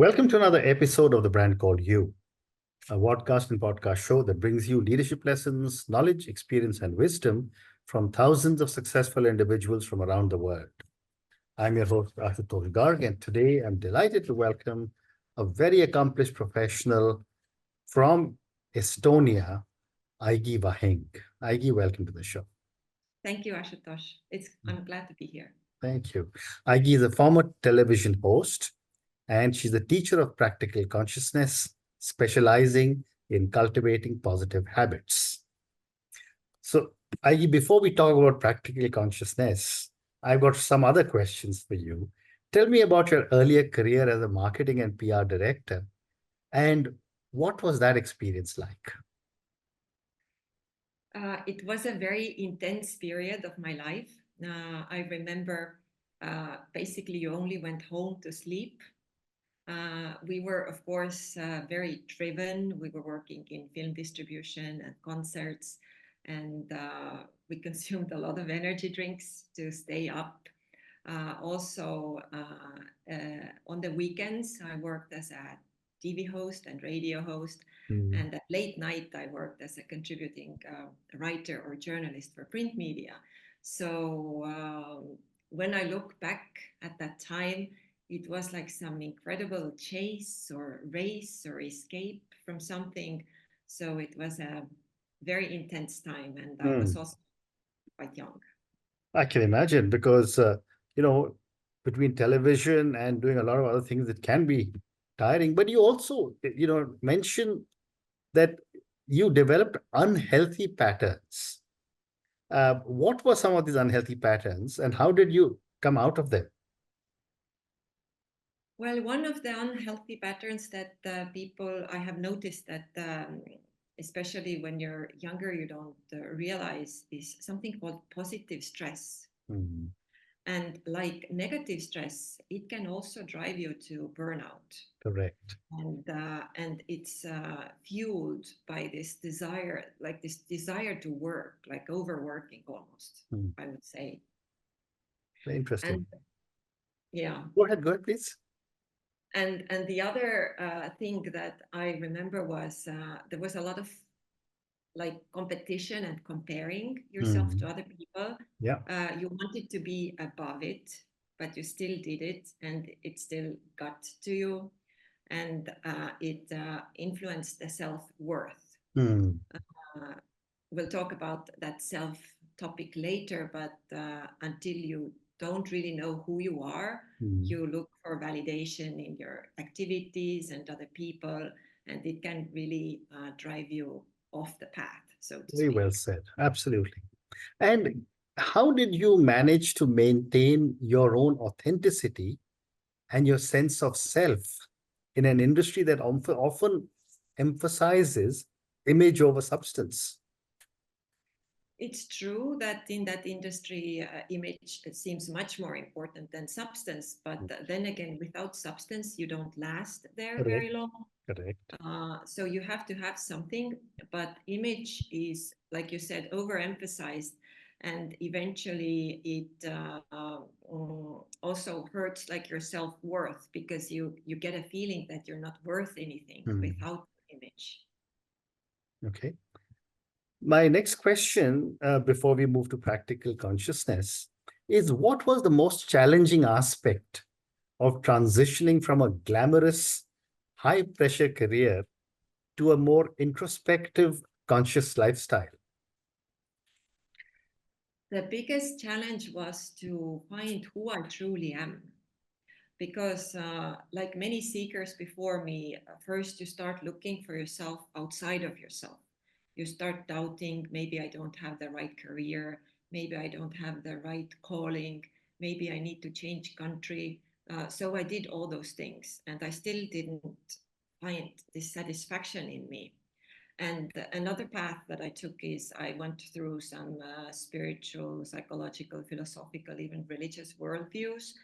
Welcome to another episode of The Brand Called You, a podcast and podcast show that brings you leadership lessons, knowledge, experience, and wisdom from thousands of successful individuals from around the world. I'm your host, Ashutosh Garg, and today I'm delighted to welcome a very accomplished professional from Estonia, Aigi Vahing. Aigi, welcome to the show. Thank you, Ashutosh. I'm glad to be here. Thank you. Aigi is a former television host, and she's a teacher of practical consciousness, specializing in cultivating positive habits. So, Aigi, before we talk about practical consciousness, I've got some other questions for you. Tell me about your earlier career as a marketing and PR director, and what was that experience like? It was a very intense period of my life. I remember basically you only went home to sleep. We were, of course, very driven. We were working in film distribution and concerts, and we consumed a lot of energy drinks to stay up. Also, on the weekends, I worked as a TV host and radio host. And at late night, I worked as a contributing writer or journalist for print media. So when I look back at that time, it was like some incredible chase or race or escape from something. So it was a very intense time, and I was also quite young. I can imagine because, between television and doing a lot of other things, it can be tiring. But you also, mentioned that you developed unhealthy patterns. What were some of these unhealthy patterns, and how did you come out of them? Well, one of the unhealthy patterns that I have noticed that, especially when you're younger, you don't realize is something called positive stress. And like negative stress, it can also drive you to burnout. Correct. And it's fueled by this desire to work, like overworking almost, I would say. Very interesting. And, yeah. Go ahead, please. And the other thing that I remember was there was a lot of like competition and comparing yourself to other people. Yeah. You wanted to be above it, but you still did it, and it still got to you, and it influenced the self-worth. We'll talk about that self topic later, but until you don't really know who you are, you look for validation in your activities and other people, and it can really drive you off the path, so to Very speak. well said. Absolutely. And how did you manage to maintain your own authenticity and your sense of self in an industry that often emphasizes image over substance? It's true that in that industry, image seems much more important than substance. But then again, without substance, you don't last there very long. Correct. So you have to have something. But image is, like you said, overemphasized. And eventually it also hurts like your self-worth, because you get a feeling that you're not worth anything without image. Okay. My next question, before we move to practical consciousness, is what was the most challenging aspect of transitioning from a glamorous, high-pressure career to a more introspective, conscious lifestyle? The biggest challenge was to find who I truly am. Because like many seekers before me, first you start looking for yourself outside of yourself. You start doubting, maybe I don't have the right career, maybe I don't have the right calling, maybe I need to change country. So I did all those things, and I still didn't find this satisfaction in me. And another path that I took is I went through some spiritual, psychological, philosophical, even religious worldviews.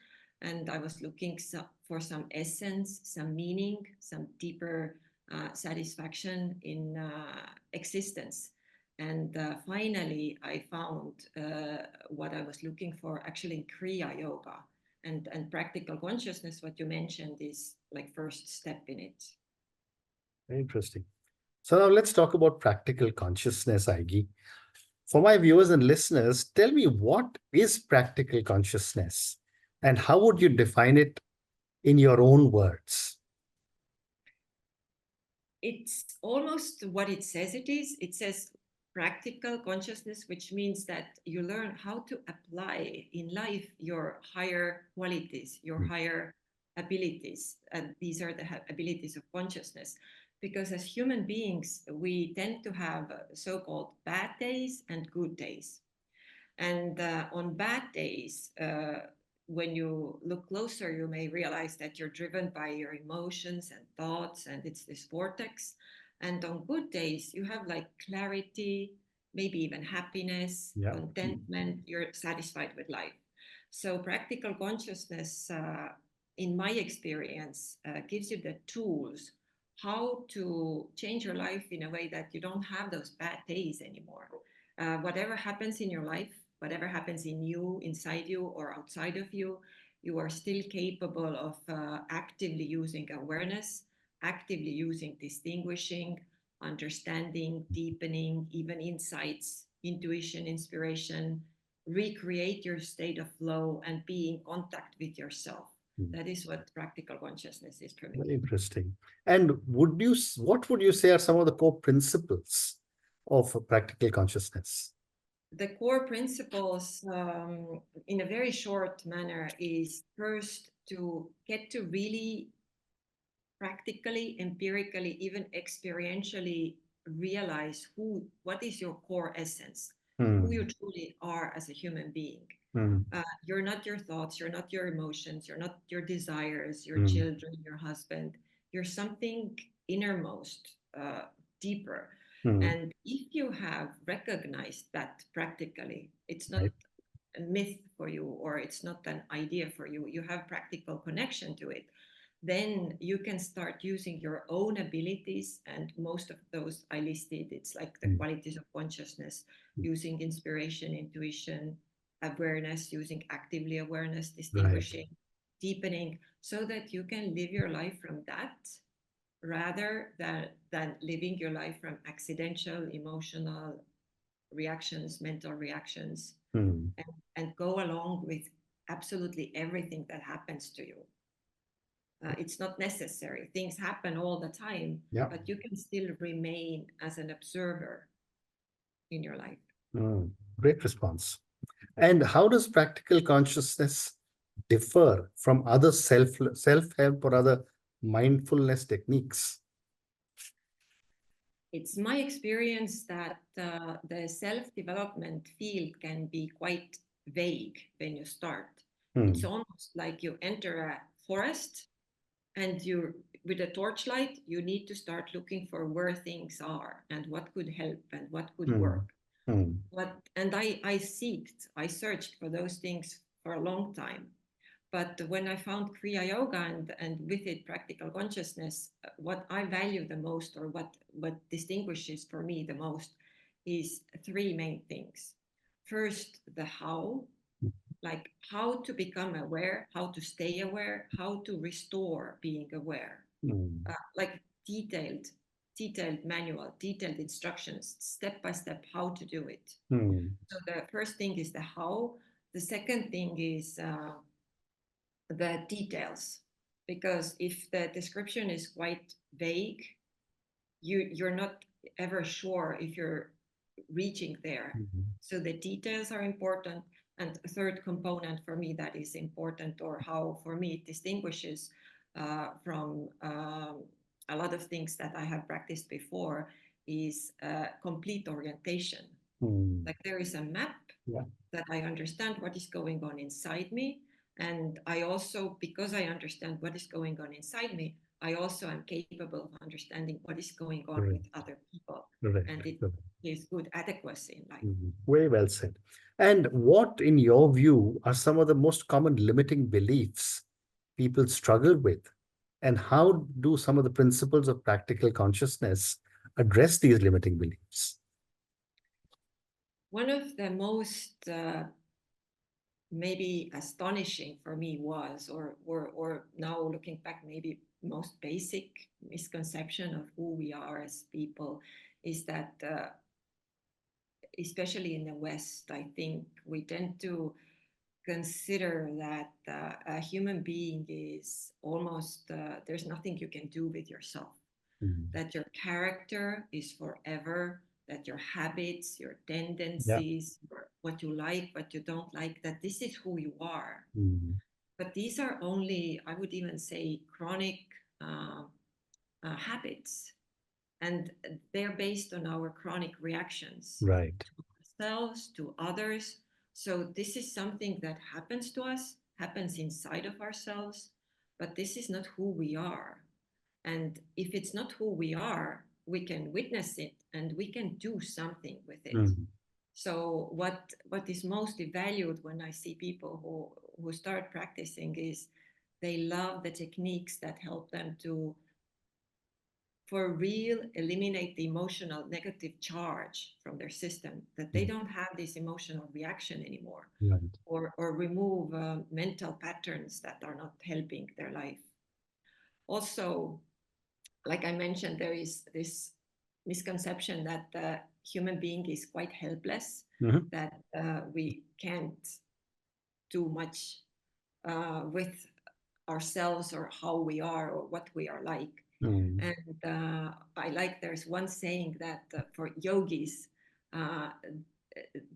And I was looking for some essence, some meaning, some deeper satisfaction in existence. And finally, I found what I was looking for actually in Kriya Yoga. And practical consciousness, what you mentioned, is like first step in it. Very interesting. So now let's talk about practical consciousness, Aigi. For my viewers and listeners, tell me, what is practical consciousness and how would you define it in your own words? It's almost what it says it is. It says practical consciousness, which means that you learn how to apply in life your higher qualities, your Mm. higher abilities. And these are the abilities of consciousness. Because as human beings, we tend to have so-called bad days and good days. And on bad days, when you look closer, you may realize that you're driven by your emotions and thoughts, and it's this vortex. And on good days, you have like clarity, maybe even happiness, Yeah. contentment, you're satisfied with life. So, practical consciousness, in my experience, gives you the tools how to change your life in a way that you don't have those bad days anymore. Whatever happens in your life, whatever happens in you, inside you, or outside of you, you are still capable of actively using awareness, actively using distinguishing, understanding, deepening, even insights, intuition, inspiration, recreate your state of flow and be in contact with yourself. Mm. That is what practical consciousness is for me. Very interesting. And what would you say are some of the core principles of practical consciousness? The core principles, in a very short manner, is first to get to really practically, empirically, even experientially realize what is your core essence, who you Mm. truly are as a human being. Mm. You're not your thoughts, you're not your emotions, you're not your desires, your Mm. children, your husband. You're something innermost, deeper. Mm. And if you have recognized that practically, it's not Right. a myth for you or it's not an idea for you, you have practical connection to it, then you can start using your own abilities. And most of those I listed, it's like the Mm. qualities of consciousness, Mm. using inspiration, intuition, awareness, using actively awareness, Right. distinguishing, deepening, so that you can live your life from that rather than living your life from accidental emotional reactions, mental reactions, Mm. and go along with absolutely everything that happens to you. It's not necessary. Things happen all the time, Yeah. but you can still remain as an observer in your life. Mm. Great response. And how does practical consciousness differ from other self-help or other mindfulness techniques? It's my experience that the self-development field can be quite vague when you start. It's Mm. almost like you enter a forest and you, with a torchlight, you need to start looking for where things are and what could help and what could Mm. work. Mm. And I searched for those things for a long time. But when I found Kriya Yoga and with it practical consciousness, what I value the most, or what distinguishes for me the most, is three main things. First, the how, like how to become aware, how to stay aware, how to restore being aware, Mm. like detailed manual, detailed instructions, step by step, how to do it. Mm. So the first thing is the how. The second thing is the details, because if the description is quite vague, you're not ever sure if you're reaching there. Mm. So the details are important. And a third component for me that is important, or how for me it distinguishes from a lot of things that I have practiced before, is complete orientation. Mm. Like there is a map Yeah. that I understand what is going on inside me. And I also, because I understand what is going on inside me, I also am capable of understanding what is going on with Correct. other people. Correct. And it Correct. is good adequacy in life. Mhm. Very well said. And what, in your view, are some of the most common limiting beliefs people struggle with? And how do some of the principles of practical consciousness address these limiting beliefs? One of the most maybe astonishing for me was, or now looking back, maybe most basic misconception of who we are as people is that, especially in the West, I think we tend to consider that a human being is almost, there's nothing you can do with yourself, that your character is forever, that your habits, your Yeah. tendencies, what you like, what you don't like, that this is who you are. But these are only, I would even say, chronic habits. And they're based on our chronic reactions Right. to ourselves, to others. So this is something that happens to us, happens inside of ourselves, but this is not who we are. And if it's not who we are, we can witness it and we can do something with it. So what is mostly valued when I see people who start practicing is they love the techniques that help them to, for real, eliminate the emotional negative charge from their system, that they don't have this emotional reaction anymore, Right. or remove mental patterns that are not helping their life. Also, like I mentioned, there is this misconception that the human being is quite helpless, that we can't do much with ourselves or how we are or what we are like. And I like, there's one saying that for yogis, uh,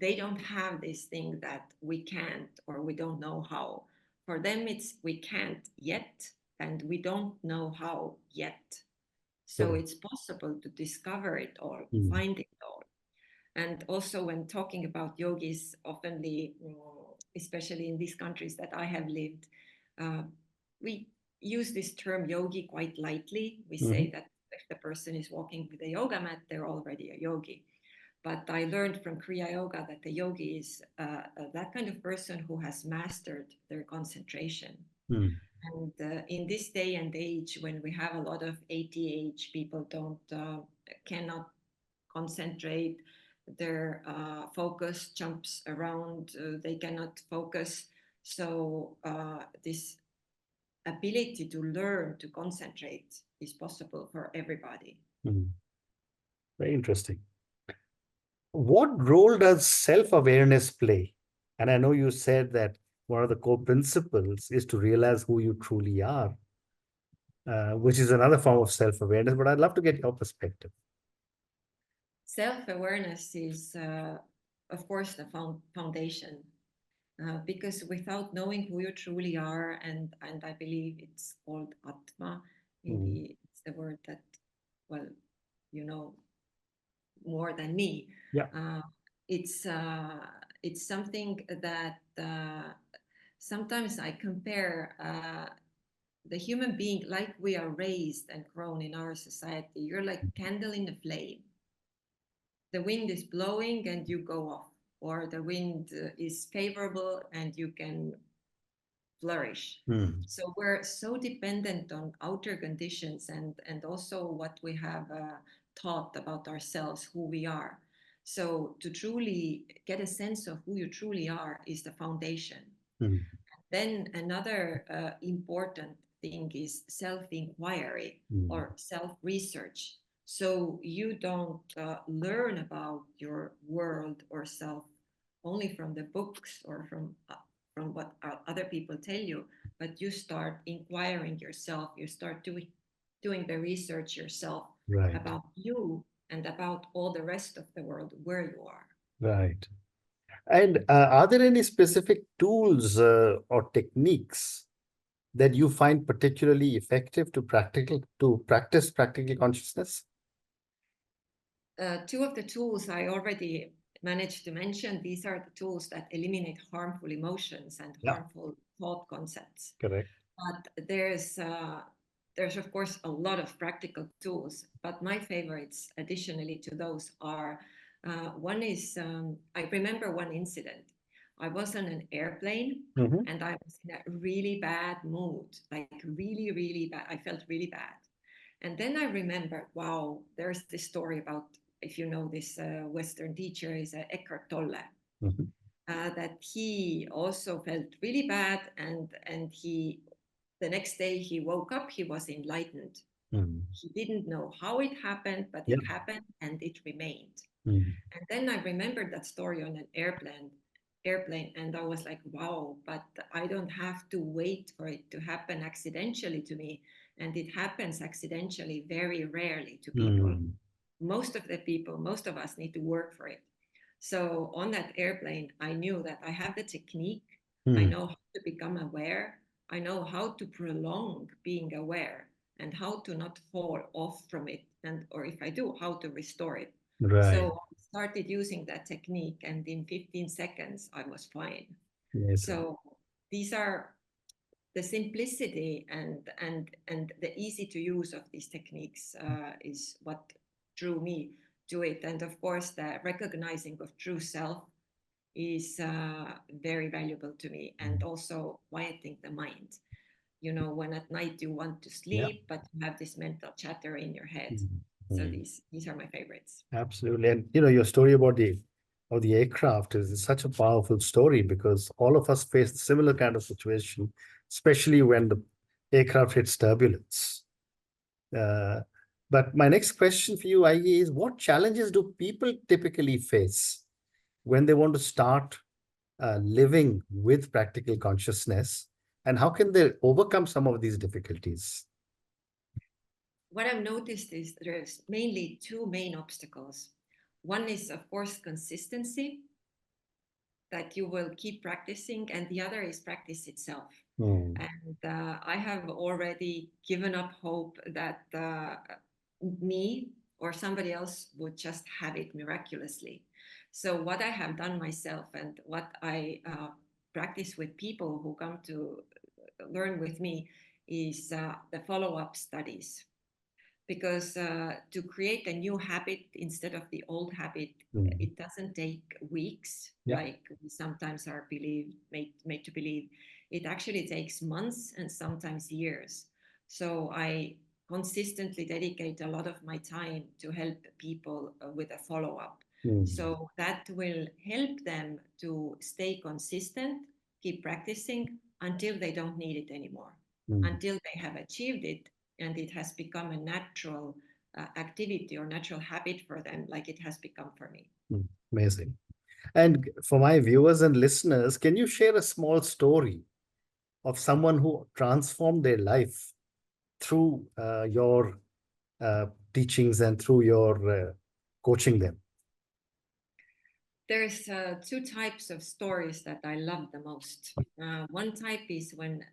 they don't have this thing that we can't or we don't know how. For them, it's we can't yet and we don't know how yet. So it's possible to discover it all, find it all. And also, when talking about yogis, oftenly, especially in these countries that I have lived, we use this term yogi quite lightly. We say that if the person is walking with a yoga mat, they're already a yogi. But I learned from Kriya Yoga that the yogi is that kind of person who has mastered their concentration. And in this day and age, when we have a lot of ADH, people cannot concentrate, their focus jumps around, they cannot focus. So this ability to learn to concentrate is possible for everybody. Very interesting. What role does self-awareness play? And I know you said that one of the core principles is to realize who you truly are, which is another form of self-awareness, but I'd love to get your perspective. Self-awareness is, of course, the foundation, because without knowing who you truly are, and I believe it's called Atma, maybe it's the word that, well, you know more than me. Yeah. It's something that sometimes I compare the human being, like we are raised and grown in our society. You're like candle in the flame. The wind is blowing and you go off, or the wind is favorable and you can flourish. So we're so dependent on outer conditions and also what we have taught about ourselves, who we are. So to truly get a sense of who you truly are is the foundation. Then another important thing is self-inquiry or self-research. So you don't learn about your world or self only from the books or from what other people tell you, but you start inquiring yourself. You start doing the research yourself about you and about all the rest of the world where you are. Right. And are there any specific tools or techniques that you find particularly effective to practice practical consciousness? Two of the tools I already managed to mention. These are the tools that eliminate harmful emotions and harmful thought concepts. Correct. But there's of course a lot of practical tools, but my favorites additionally to those are, one is, I remember one incident. I was on an airplane and I was in a really bad mood, like really, really bad. I felt really bad. And then I remember, wow, there's this story about, if you know this Western teacher, is Eckhart Tolle, that he also felt really bad and he the next day he woke up, he was enlightened. Mm. He didn't know how it happened, but Yeah. it happened and it remained. Mm. And then I remembered that story on an airplane, and I was like, wow, but I don't have to wait for it to happen accidentally to me. And it happens accidentally very rarely to people. Mm. Most of the people, most of us need to work for it. So on that airplane, I knew that I have the technique. I Mm. know how to become aware. I know how to prolong being aware and how to not fall off from it. And, or if I do, how to restore it. Right. So I started using that technique, and in 15 seconds, I was fine. Yes. So these are the simplicity and the easy to use of these techniques is what drew me to it. And of course, the recognizing of true self is very valuable to me, and also quieting the mind. You know, when at night you want to Yeah. sleep, but you have this mental chatter in your head. Mm. So Mm. these are my favorites. Absolutely. And your story about the aircraft is such a powerful story, because all of us face similar kind of situation, especially when the aircraft hits turbulence. Uh, but my next question for you, Aigi, is what challenges do people typically face when they want to start living with practical consciousness, and how can they overcome some of these difficulties? What I've noticed is there's mainly two main obstacles. One is, of course, consistency, that you will keep practicing, and the other is practice itself. Mm. And I have already given up hope that me or somebody else would just have it miraculously. So, what I have done myself and what I practice with people who come to learn with me is the follow up studies, because to create a new habit instead of the old habit, Mm. it doesn't take weeks Yeah. like we sometimes are made to believe. It actually takes months and sometimes years. So I consistently dedicate a lot of my time to help people with a follow-up, Mm. so that will help them to stay consistent, keep practicing until they don't need it anymore, Mm. until they have achieved it and it has become a natural activity or natural habit for them, like it has become for me. Mm. Amazing. And for my viewers and listeners, can you share a small story of someone who transformed their life through your teachings and through your coaching them? There's two types of stories that I love the most. One type is when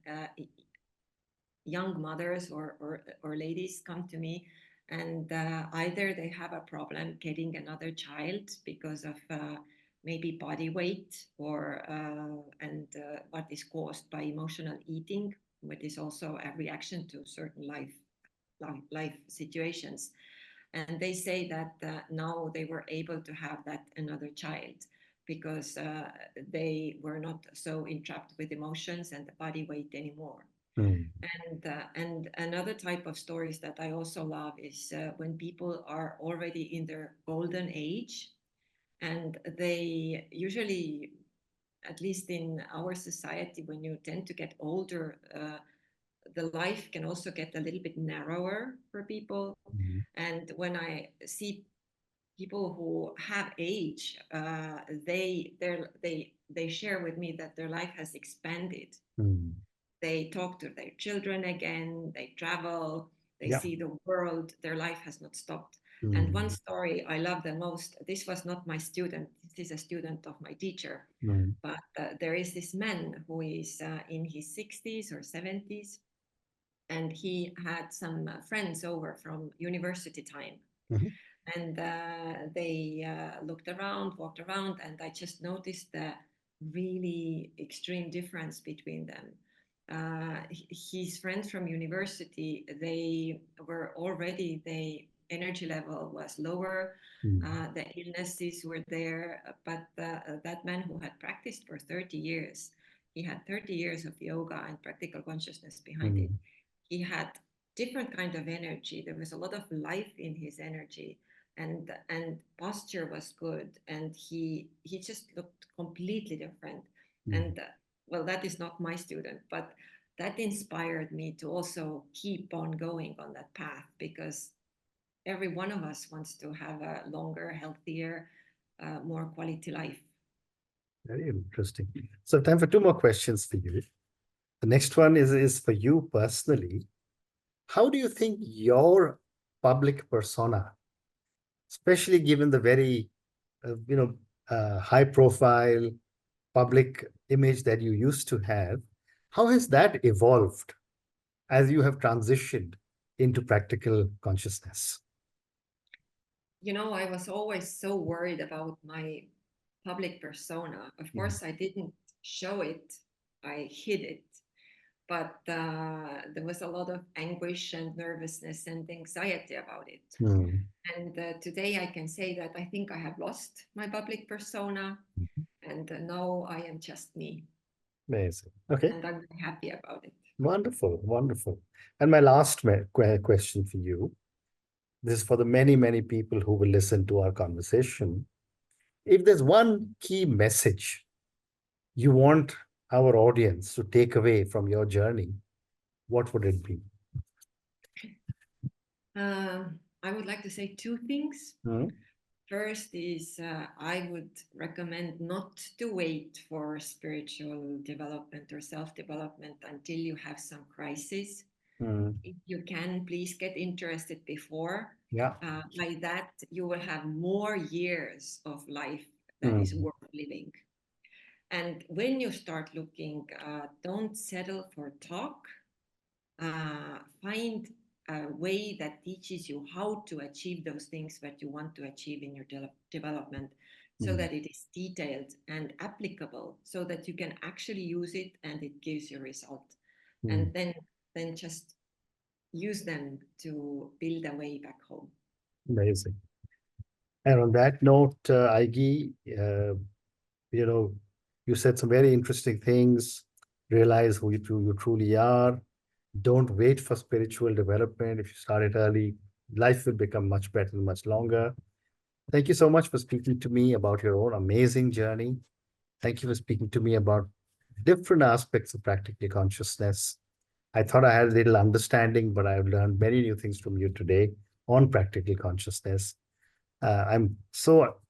young mothers or ladies come to me, and either they have a problem getting another child because of maybe body weight or what is caused by emotional eating, which is also a reaction to certain life situations. And they say that now they were able to have that another child because they were not so entrapped with emotions and the body weight anymore. Mm. And another type of stories that I also love is when people are already in their golden age, and they usually, at least in our society, when you tend to get older, the life can also get a little bit narrower for people. Mm. And when I see people who have age, they share with me that their life has expanded. Mm. They talk to their children again, they travel, they Yeah. see the world, their life has not stopped. And one Mm. story I love the most, this was not my student, this is a student of my teacher, Mm. but there is this man who is in his 60s or 70s, and he had some friends over from university time. Mhm. And they looked around, walked around, and I just noticed the really extreme difference between them. His friends from university, they were already, the energy level was lower, Mm. the illnesses were there, but that man who had practiced for 30 years, he had 30 years of yoga and practical consciousness behind it. Mm. He had different kind of energy. There was a lot of life in his energy, and posture was good, and he just looked completely different. Mm. And well, that is not my student, but that inspired me to also keep on going on that path, because every one of us wants to have a longer, healthier, more quality life. Very interesting. So time for two more questions for you. The next one is for you personally. How do you think your public persona, especially given the very, high profile public image that you used to have, how has that evolved as you have transitioned into practical consciousness? I was always so worried about my public persona. Of course, I didn't show it, I hid it. But there was a lot of anguish and nervousness and anxiety about it. Mm. And today I can say that I think I have lost my public persona, and now I am just me. Amazing. Okay. And I'm happy about it. Wonderful, wonderful. And my last question for you, this is for the many, many people who will listen to our conversation. If there's one key message you want our audience to take away from your journey, what would it be? I would like to say two things. Mm. First is I would recommend not to wait for spiritual development or self-development until you have some crisis. Mm. If you can, please get interested before. Yeah. By that, you will have more years of life that is worth living. And when you start looking, don't settle for talk. Find a way that teaches you how to achieve those things that you want to achieve in your development, so that it is detailed and applicable, so that you can actually use it and it gives you a result. And then just use them to build a way back home. Amazing. And on that note, Aigi, you said some very interesting things. Realize who you truly are. Don't wait for spiritual development. If you start it early, life will become much better and much longer. Thank you so much for speaking to me about your own amazing journey. Thank you for speaking to me about different aspects of practical consciousness. I thought I had a little understanding, but I've learned many new things from you today on practical consciousness. I'm so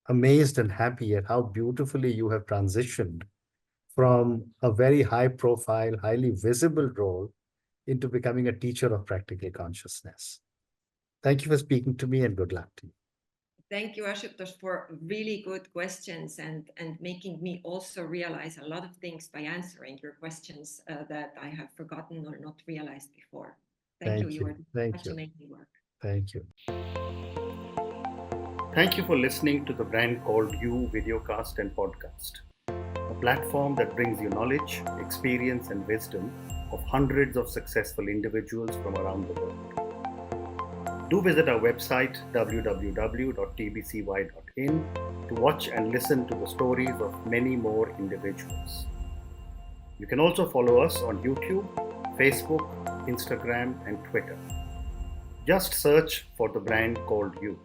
amazed and happy at how beautifully you have transitioned from a very high profile, highly visible role into becoming a teacher of practical consciousness. Thank you for speaking to me, and good luck to you. Thank you, Ashutosh, for really good questions and making me also realize a lot of things by answering your questions that I have forgotten or not realized before. Thank you. You are doing such amazing work. Thank you. Thank you for listening to the Brand Called You videocast and podcast, a platform that brings you knowledge, experience, and wisdom of hundreds of successful individuals from around the world. Do visit our website www.tbcy.in to watch and listen to the stories of many more individuals. You can also follow us on YouTube, Facebook, Instagram, and Twitter. Just search for the Brand Called You.